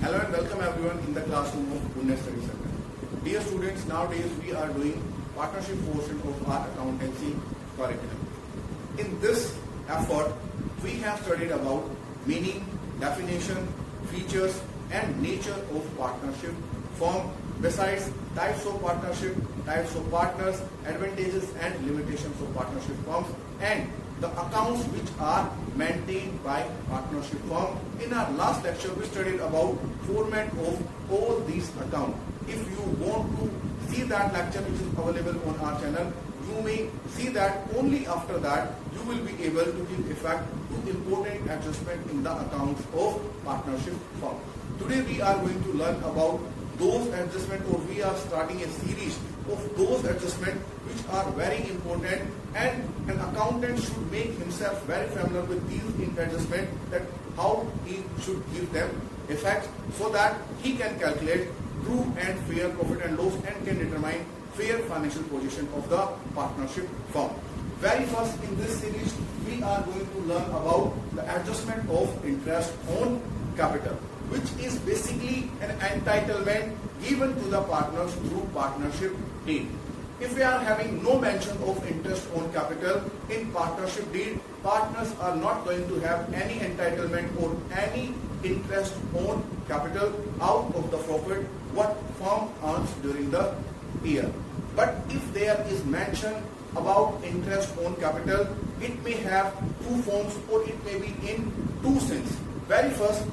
Hello and welcome everyone in the classroom of Punya Study Center. Dear students, nowadays we are doing partnership portion of our accountancy curriculum. In this effort, we have studied about meaning, definition, features and nature of partnership form, besides types of partnership, types of partners, advantages and limitations of partnership forms, and the accounts which are maintained by partnership firm. In our last lecture, we studied about format of all these accounts. If you want to see that lecture which is available on our channel, you may see that. Only after that you will be able to give effect to important adjustment in the accounts of partnership firm. Today we are going to learn about those adjustments, or we are starting a series of those adjustments which are very important, and an accountant should make himself very familiar with these adjustments, that how he should give them effect so that he can calculate true and fair profit and loss and can determine fair financial position of the partnership firm. Very first in this series we are going to learn about the adjustment of interest on capital, which is basically an entitlement given to the partners through partnership deed. If we are having no mention of interest on capital in partnership deed, partners are not going to have any entitlement or any interest on capital out of the profit what firm earns during the year. But if there is mention about interest on capital, it may have two forms or it may be in two sense. Very first,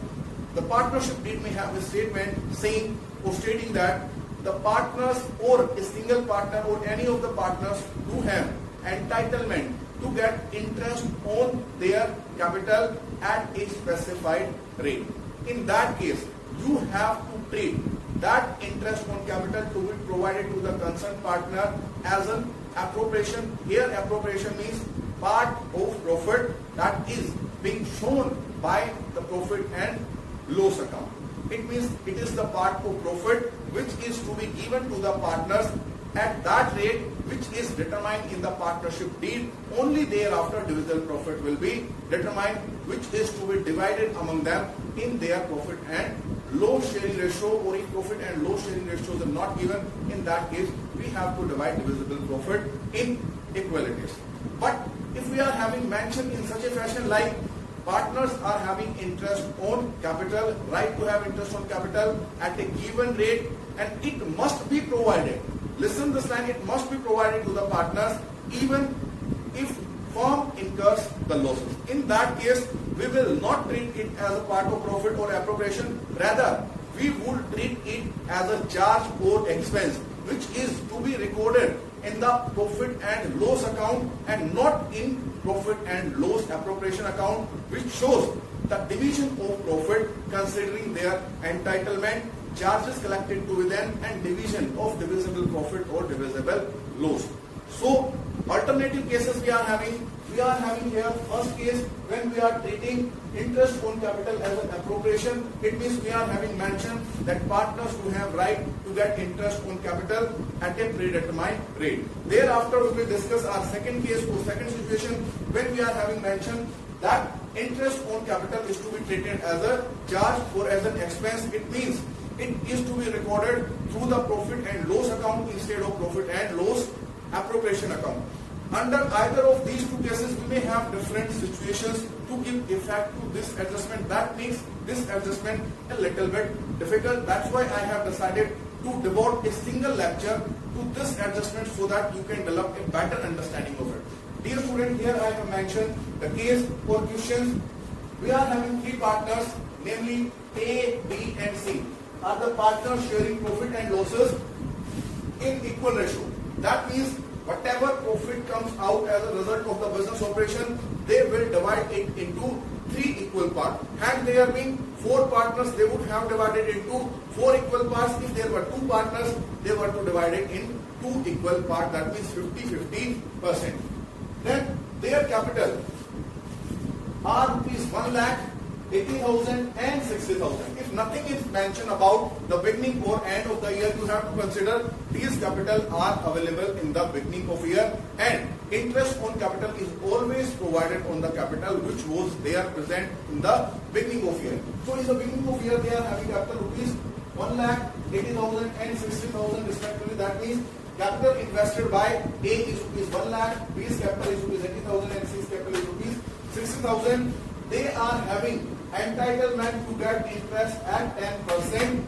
the partnership deed may have a statement saying or stating that the partners or a single partner or any of the partners do have entitlement to get interest on their capital at a specified rate. In that case, you have to treat that interest on capital to be provided to the concerned partner as an appropriation. Here appropriation means part of profit that is being shown by the profit and loss account. It means it is the part of profit which is to be given to the partners at that rate which is determined in the partnership deed. Only thereafter divisible profit will be determined, which is to be divided among them in their profit and loss sharing ratio, or if profit and loss sharing ratios are not given, in that case we have to divide divisible profit in equalities. But if we are having mentioned in such a fashion like partners are having interest on capital, right to have interest on capital at a given rate, and it must be provided. Listen this line, it must be provided to the partners even if firm incurs the losses. In that case, we will not treat it as a part of profit or appropriation. Rather, we would treat it as a charge or expense which is to be recorded in the profit and loss account and not in profit and loss appropriation account, which shows the division of profit considering their entitlement, charges collected to them, and division of divisible profit or divisible loss. So alternative cases we are having here first case when we are treating interest on capital as an appropriation. It means we are having mentioned that partners do have right to get interest on capital at a predetermined rate. Thereafter we will discuss our second case or second situation when we are having mentioned that interest on capital is to be treated as a charge or as an expense. It means it is to be recorded through the profit and loss account instead of profit and loss appropriation account. Under either of these two cases, we may have different situations to give effect to this adjustment. That makes this adjustment a little bit difficult. That's why I have decided to devote a single lecture to this adjustment so that you can develop a better understanding of it. Dear student, here I have mentioned the case for questions. We are having three partners, namely A, B and C are the partners sharing profit and losses in equal ratio. That means whatever profit comes out as a result of the business operation, they will divide it into three equal parts. Had there been four partners, they would have divided into four equal parts. If there were two partners, they were to divide it in two equal parts. That means 50-50%. Then their capital are rupees 1,80,000 and 60,000. If nothing is mentioned about the beginning or end of the year, you have to consider these capital are available in the beginning of year, and interest on capital is always provided on the capital which was there present in the beginning of year. So in the beginning of year they are having capital rupees 1,80,000 and 60,000 respectively. That means capital invested by A is rupees 1 lakh, B's capital is rupees 80,000 and C's capital is rupees 60,000. They are having entitlement to get interest at 10%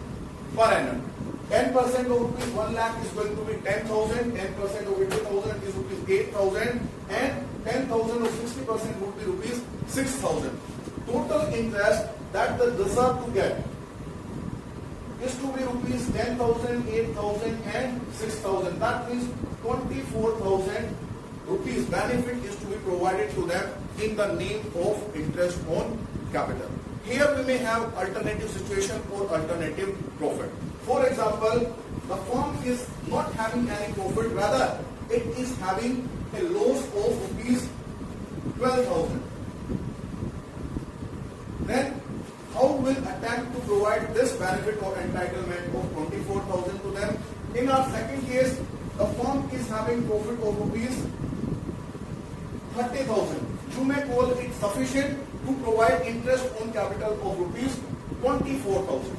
per annum. 10% of rupees 1 lakh is going to be 10,000, 10% of 80,000 is rupees 8,000 and 10,000 of 60% would be rupees 6,000. Total interest that they deserve to get is to be rupees 10,000, 8,000 and 6,000. That means 24,000 rupees benefit is to be provided to them in the name of interest on capital. Here we may have alternative situation or alternative profit. For example, the firm is not having any profit, rather it is having a loss of rupees 12,000. Then how will attempt to provide this benefit or entitlement of 24,000 to them? In our second case, the firm is having profit of rupees 30,000. You may call it sufficient to provide interest on capital of rupees 24,000.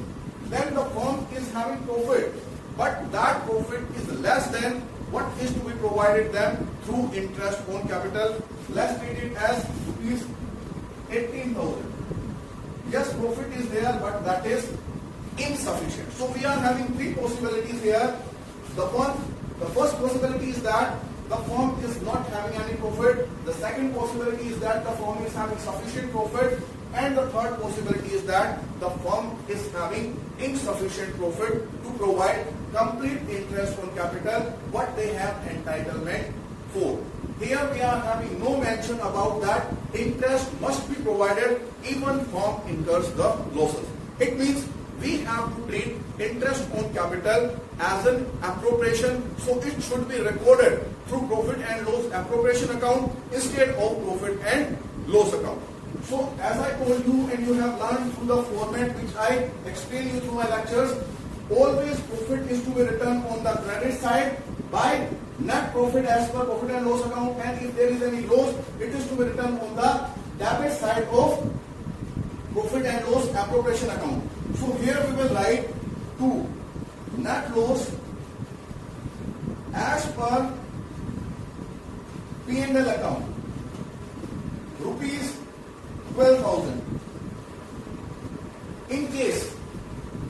Then the firm is having profit, but that profit is less than what is to be provided them through interest on capital. Let's treat it as rupees 18,000. Yes, profit is there, but that is insufficient. So we are having three possibilities here. The first possibility is that the firm is not having any profit. The second possibility is that the firm is having sufficient profit. And the third possibility is that the firm is having insufficient profit to provide complete interest on capital what they have entitlement for. Here we are having no mention about that interest must be provided even firm incurs the losses. It means we have to treat interest on capital as an appropriation, so it should be recorded through profit and loss appropriation account instead of profit and loss account. So as I told you and you have learned through the format which I explained you through my lectures, always profit is to be written on the credit side by net profit as per profit and loss account, and if there is any loss, it is to be written on the debit side of profit and loss appropriation account. So here we will write to net loss as per P&L account rupees 12,000. In case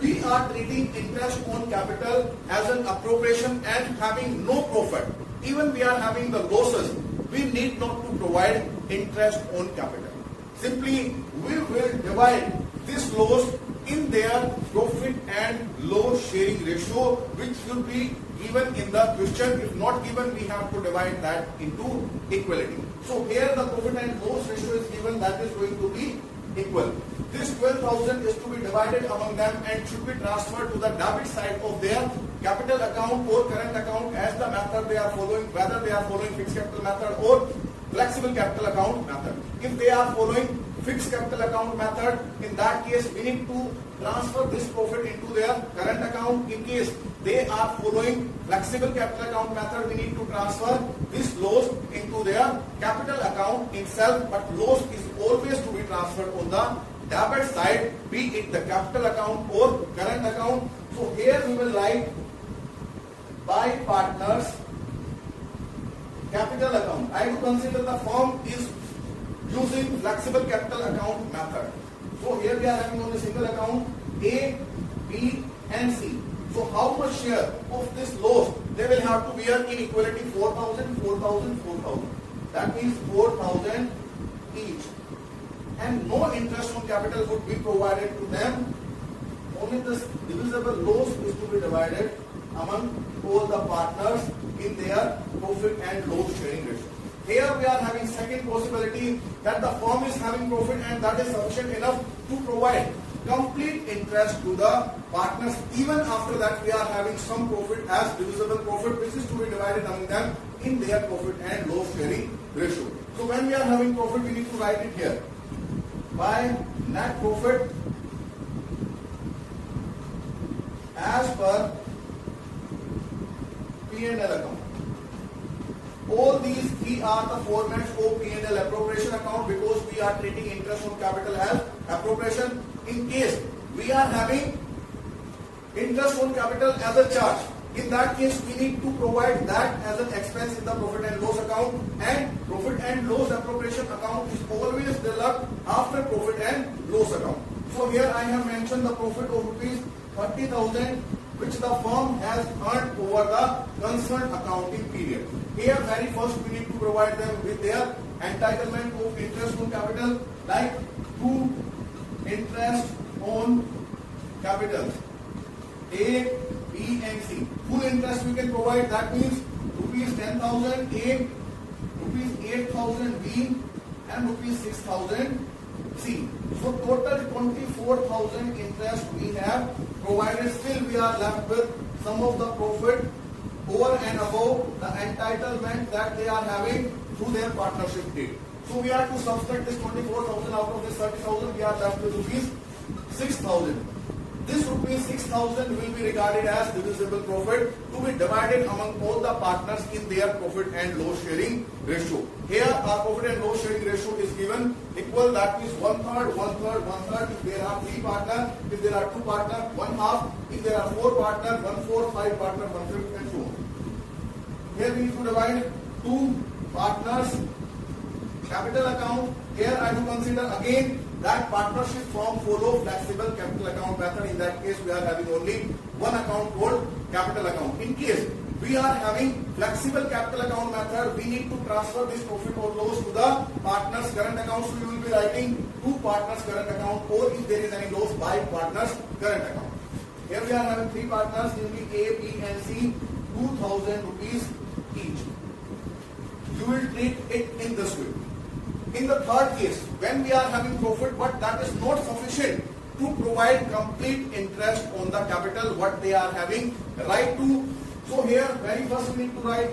we are treating interest on capital as an appropriation and having no profit, even we are having the losses, we need not to provide interest on capital. Simply we will divide this loss in their profit and loss sharing ratio, which will be given in the question. If not given, we have to divide that into equality. So here the profit and loss ratio is given, that is going to be equal. This 12,000 is to be divided among them and should be transferred to the debit side of their capital account or current account as the method they are following, whether they are following fixed capital method or flexible capital account method. If they are following fixed capital account method, in that case we need to transfer this profit into their current account. In case they are following flexible capital account method, we need to transfer this loss into their capital account itself, but loss is always to be transferred on the debit side, be it the capital account or current account. So here we will write by partners capital account. I do consider the firm is using flexible capital account method. So here we are having only single account A, B and C. So how much share of this loss they will have to bear in equality? 4,000, 4,000, 4,000. That means 4,000 each. And no interest on capital would be provided to them. Only this divisible loss is to be divided among all the partners in their profit and loss sharing ratio. Here we are having second possibility that the firm is having profit and that is sufficient enough to provide complete interest to the partners. Even after that we are having some profit as divisible profit which is to be divided among them in their profit and loss sharing ratio. So when we are having profit, we need to write it here by net profit as per P&L account. All these three are the formats of P&L appropriation account because we are treating interest on capital as appropriation. In case we are having interest on capital as a charge, in that case we need to provide that as an expense in the profit and loss account, and profit and loss appropriation account is always developed after profit and loss account. So here I have mentioned the profit of rupees 30,000 which the firm has earned over the concerned accounting period. Here very first we need to provide them with their entitlement of interest on capital, like to interest on capital A, B and C. Full interest we can provide, that means rupees 10,000 A, rupees 8,000 B and rupees 6,000 C. So total 24,000 interest we have provided. Still we are left with some of the profit over and above the entitlement that they are having through their partnership deed. So we are to subtract this 24,000 out of this 30,000, we are left with rupees 6,000. This rupees 6,000 will be regarded as divisible profit to be divided among all the partners in their profit and loss sharing ratio. Here our profit and loss sharing ratio is given equal, that means 1/3, 1/3, 1/3 if there are 3 partners, if there are 2 partners, 1/2, if there are 4 partners, 1/4, 5 partners, 1/5 and so on. Here we need to divide 2 partners capital account. Here I do consider again that partnership firm follow flexible capital account method. In that case we are having only one account called capital account. In case we are having flexible capital account method, we need to transfer this profit or loss to the partners current account. So we will be writing 2 partners current account, or if there is any loss, by partners current account. Here we are having 3 partners, namely A, B and C, 2,000 rupees each. You will treat it in this way. In the third case, when we are having profit but that is not sufficient to provide complete interest on the capital what they are having right to, so here very first we need to write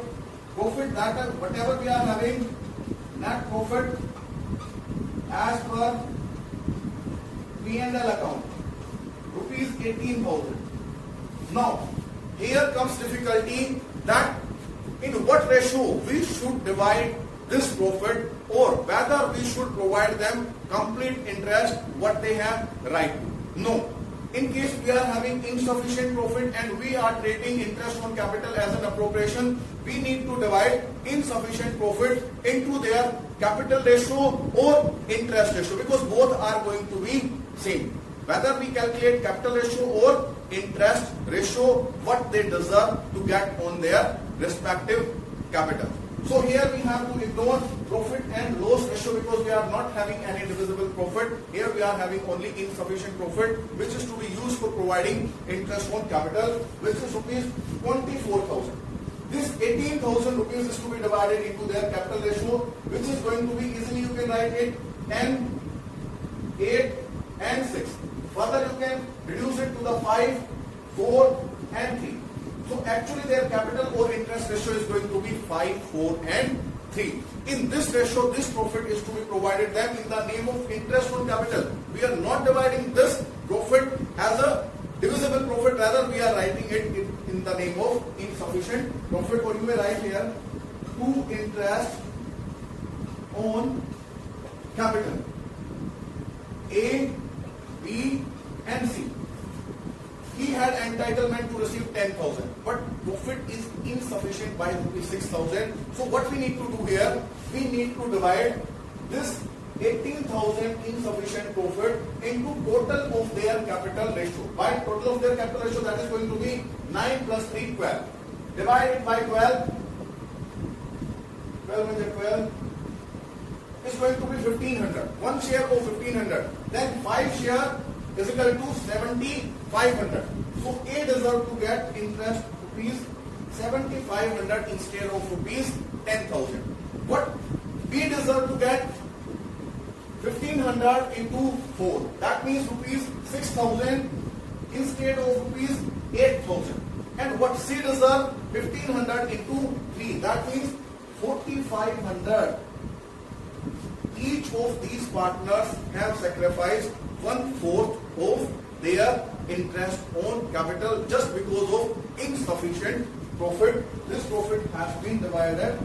profit, that whatever we are having net profit as per P&L account, rupees 18,000. Now here comes difficulty that in what ratio we should divide this profit, or whether we should provide them complete interest what they have right to. No. In case we are having insufficient profit and we are treating interest on capital as an appropriation, we need to divide insufficient profit into their capital ratio or interest ratio, because both are going to be same. Whether we calculate capital ratio or interest ratio, what they deserve to get on their respective capital. So here we have to ignore profit and loss ratio because we are not having any divisible profit. Here we are having only insufficient profit, which is to be used for providing interest on capital, which is rupees 24,000. This 18,000 rupees is to be divided into their capital ratio, which is going to be easily, you can write it 10, 8 and 6. Further you can reduce it to the 5, 4 and 3. So actually their capital or interest ratio is going to be 5, 4 and 3. In this ratio, this profit is to be provided them in the name of interest on capital. We are not dividing this profit as a divisible profit, rather we are writing it in the name of insufficient profit, or you may write here to interest on capital A, B and C. He had entitlement to receive 10,000, but profit is insufficient by rupees 6,000. So what we need to do here, we need to divide this 18,000 insufficient profit into total of their capital ratio. By total of their capital ratio, that is going to be 9 plus 3, 12. Divide it by 12. 12 means 12. Is going to be 1,500. One share of 1,500. Then 5 share is equal to 7,500. So A deserves to get interest rupees 7,500 instead of rupees 10,000. What B deserves to get 1,500 into 4. That means rupees 6,000 instead of rupees 8,000. And what C deserves 1,500 into 3. That means 4,500. Each of these partners have sacrificed 1/4 of their interest on capital just because of insufficient profit. This profit has been divided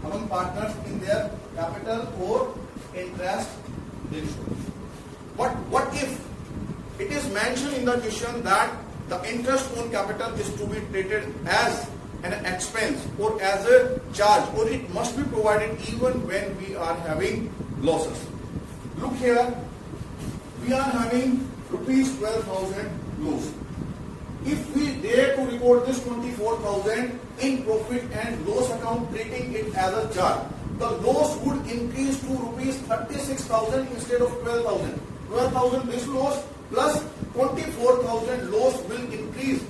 among partners in their capital or interest ratio. What if it is mentioned in the question that the interest on capital is to be treated as an expense or as a charge, or it must be provided even when we are having losses? Look here, we are having rupees 12,000 loss. If we dare to record this 24,000 in profit and loss account, treating it as a charge, the loss would increase to rupees 36,000 instead of 12,000. 12,000 this loss plus 24,000 loss will increase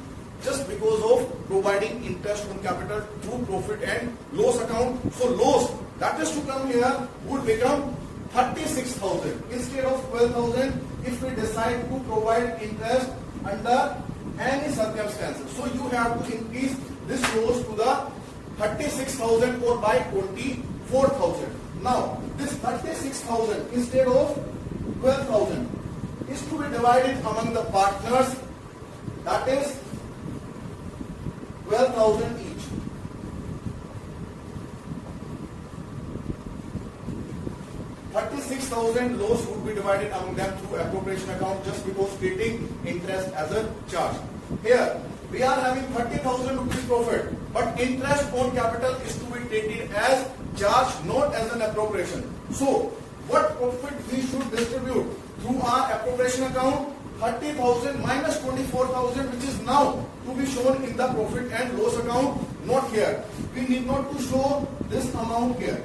just because of providing interest on capital through profit and loss account. So loss that is to come here would become 36,000 instead of 12,000 if we decide to provide interest under any circumstances. So you have to increase this loss to the 36,000 or by 24,000. Now this 36,000 instead of 12,000 is to be divided among the partners, that is 12,000 each. $36,000 loss would be divided among them through appropriation account just because treating interest as a charge. Here we are having 30,000 rupees profit, but interest on capital is to be treated as charge, not as an appropriation. So what profit we should distribute through our appropriation account? 30,000 minus 24,000, which is now to be shown in the profit and loss account, not here. We need not to show this amount here.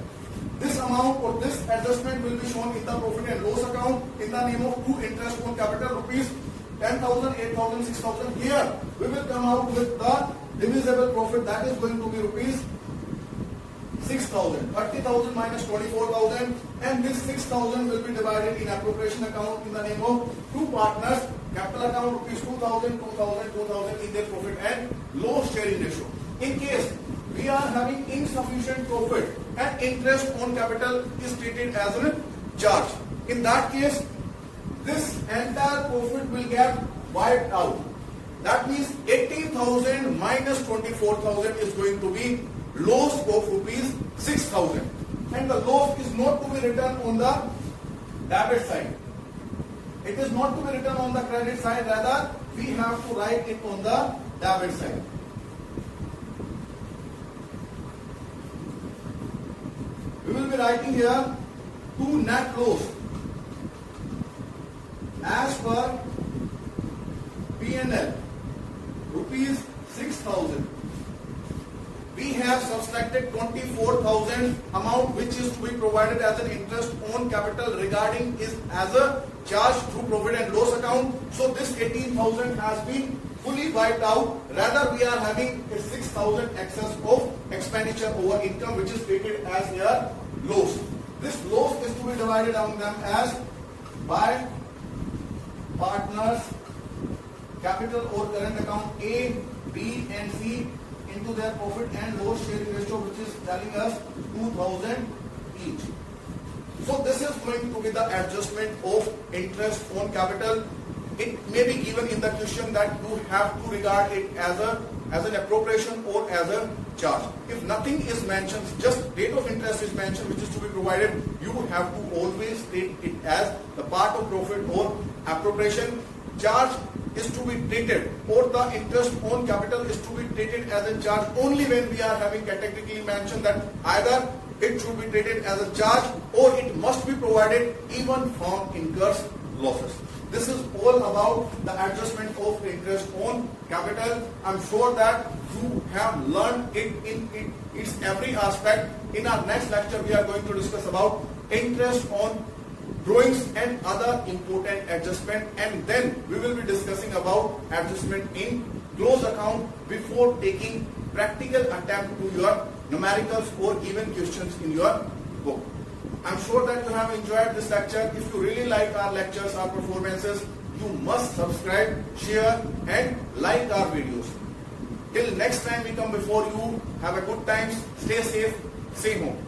This amount or this adjustment will be shown in the profit and loss account in the name of true interest on capital, rupees 10,000, 8,000, 6,000. Here we will come out with the divisible profit, that is going to be rupees 6,000. 30,000 minus 24,000, and this 6,000 will be divided in appropriation account in the name of two partners. Capital account rupees 2,000, 2,000, 2,000 in their profit and loss sharing ratio. In case we are having insufficient profit and interest on capital is treated as a charge, in that case this entire profit will get wiped out. That means 18,000 minus 24,000 is going to be loss of rupees 6,000, and the loss is not to be written on the debit side. It is not to be written on the credit side, rather we have to write it on the debit side. We will be writing here to net loss as per P&L rupees 6,000. We have subtracted 24,000 amount which is to be provided as an interest on capital regarding is as a charge through profit and loss account. So this 18,000 has been fully wiped out. Rather we are having a 6,000 excess of expenditure over income, which is treated as a loss. This loss is to be divided among them as by partners capital or current account A, B and C into their profit and loss sharing ratio, which is telling us 2,000 each. So this is going to be the adjustment of interest on capital. It may be given in the question that you have to regard it as an appropriation or as a charge. If nothing is mentioned, just rate of interest is mentioned, which is to be provided, you have to always treat it as the part of profit or appropriation. Charge is to be treated, or the interest on capital is to be treated as a charge only when we are having categorically mentioned that either it should be treated as a charge or it must be provided even from incurs losses. This is all about the adjustment of interest on capital. I'm sure that you have learned it in its every aspect. In our next lecture, we are going to discuss about interest on drawings and other important adjustment, and then we will be discussing about adjustment in close account before taking practical attempt to your numericals or given questions in your book. I'm sure that you have enjoyed this lecture. If you really like our lectures, our performances, you must subscribe, share and like our videos. Till next time we come before you, have a good time, stay safe, stay home.